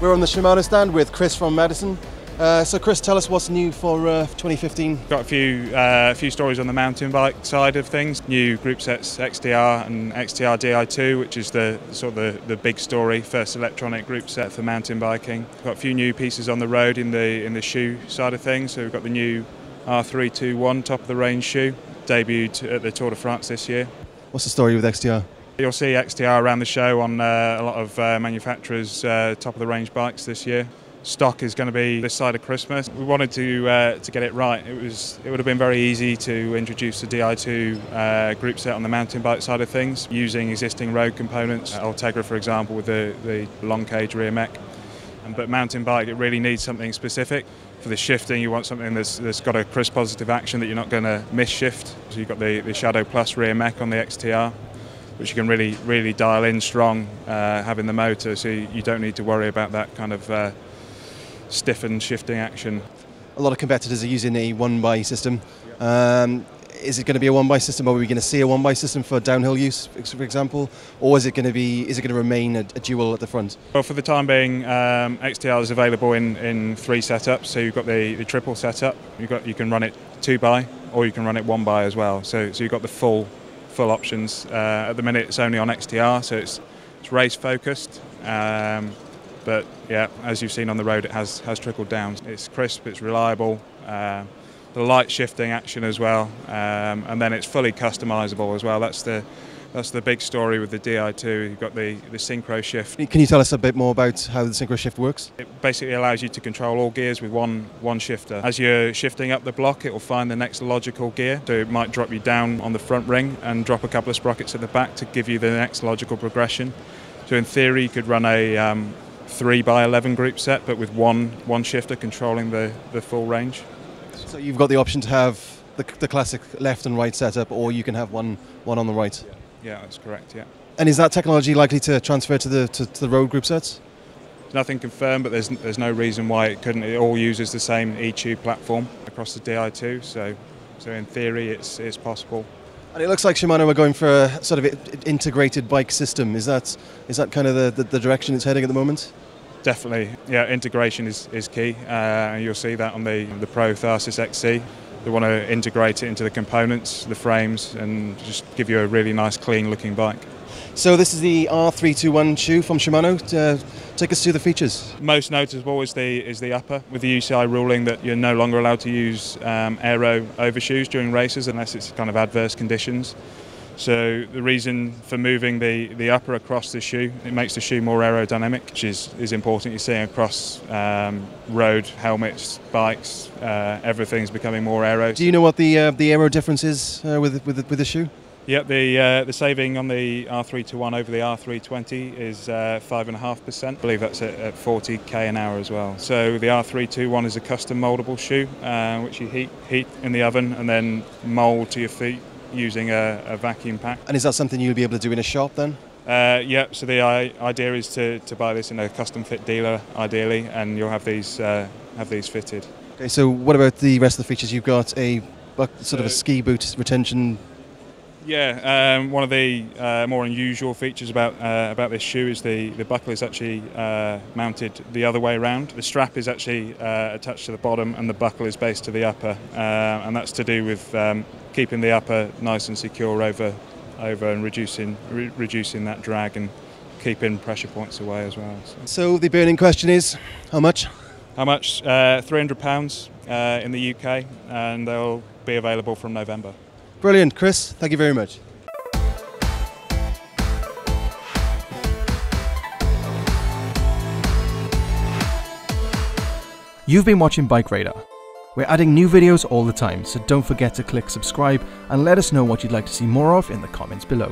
We're on the Shimano stand with Chris from Madison. So Chris, tell us what's new for 2015. Got a few stories on the mountain bike side of things. New group sets XTR and XTR Di2, which is the big story, first electronic group set for mountain biking. Got a few new pieces on the road in the shoe side of things. So we've got the new R321 top of the range shoe, debuted at the Tour de France this year. What's the story with XTR? You'll see XTR around the show on a lot of manufacturers' top of the range bikes this year. Stock is going to be this side of Christmas. We wanted to get it right. It would have been very easy to introduce the Di2 group set on the mountain bike side of things using existing road components. Ultegra, for example, with the long cage rear mech. But mountain bike, it really needs something specific. For the shifting, you want something that's got a crisp positive action that you're not going to miss shift. So you've got the Shadow Plus rear mech on the XTR, which you can really dial in strong having the motor, so you don't need to worry about that kind of stiffened shifting action. A lot of competitors are using a one-by system. Is it going to be a one-by system, or are we going to see a one-by system for downhill use, for example, or is it going to remain a dual at the front? Well, for the time being, XTR is available in 3 setups. So you've got the triple setup. You can run it 2-by, or you can run it 1-by as well. So you've got the full options. At the minute it's only on XTR, so it's race focused, but yeah, as you've seen on the road, it has trickled down. It's crisp, it's reliable, the light shifting action as well, and then it's fully customizable as well. That's the big story with the Di2. You've got the synchro shift. Can you tell us a bit more about how the synchro shift works? It basically allows you to control all gears with one shifter. As you're shifting up the block, it will find the next logical gear. So it might drop you down on the front ring and drop a couple of sprockets at the back to give you the next logical progression. So in theory, you could run a 3x11 group set, but with one shifter controlling the full range. So you've got the option to have the classic left and right setup, or you can have one on the right. Yeah, that's correct, yeah. And is that technology likely to transfer to the road group sets? There's nothing confirmed, but there's no reason why it couldn't. It all uses the same e-tube platform across the Di2, so in theory it's possible. And it looks like Shimano are going for a sort of integrated bike system. Is that kind of the direction it's heading at the moment? Definitely, yeah, integration is key. You'll see that on the Pro Tharsis XC. They want to integrate it into the components, the frames, and just give you a really nice, clean-looking bike. So this is the R321 shoe from Shimano. Take us through the features. Most noticeable is the upper, with the UCI ruling that you're no longer allowed to use aero overshoes during races unless it's kind of adverse conditions. So the reason for moving the upper across the shoe, it makes the shoe more aerodynamic, which is important. You're seeing across road, helmets, bikes, everything's becoming more aero. Do you know what the aero difference is with the shoe? Yeah, the saving on the R321 over the R320 is 5.5%. I believe that's at 40 km an hour as well. So the R321 is a custom mouldable shoe, which you heat in the oven and then mould to your feet using a vacuum pack. And is that something you'll be able to do in a shop then? Yeah, so the idea is to buy this in a custom fit dealer ideally, and you'll have these fitted. Okay, so what about the rest of the features? You've got a sort of a ski boot retention. Yeah, one of the more unusual features about this shoe is the buckle is actually mounted the other way around. The strap is actually attached to the bottom and the buckle is based to the upper, and that's to do with keeping the upper nice and secure over and reducing that drag and keeping pressure points away as well. So the burning question is, how much? How much? £300 in the UK, and they'll be available from November. Brilliant, Chris. Thank you very much. You've been watching BikeRadar. We're adding new videos all the time, so don't forget to click subscribe and let us know what you'd like to see more of in the comments below.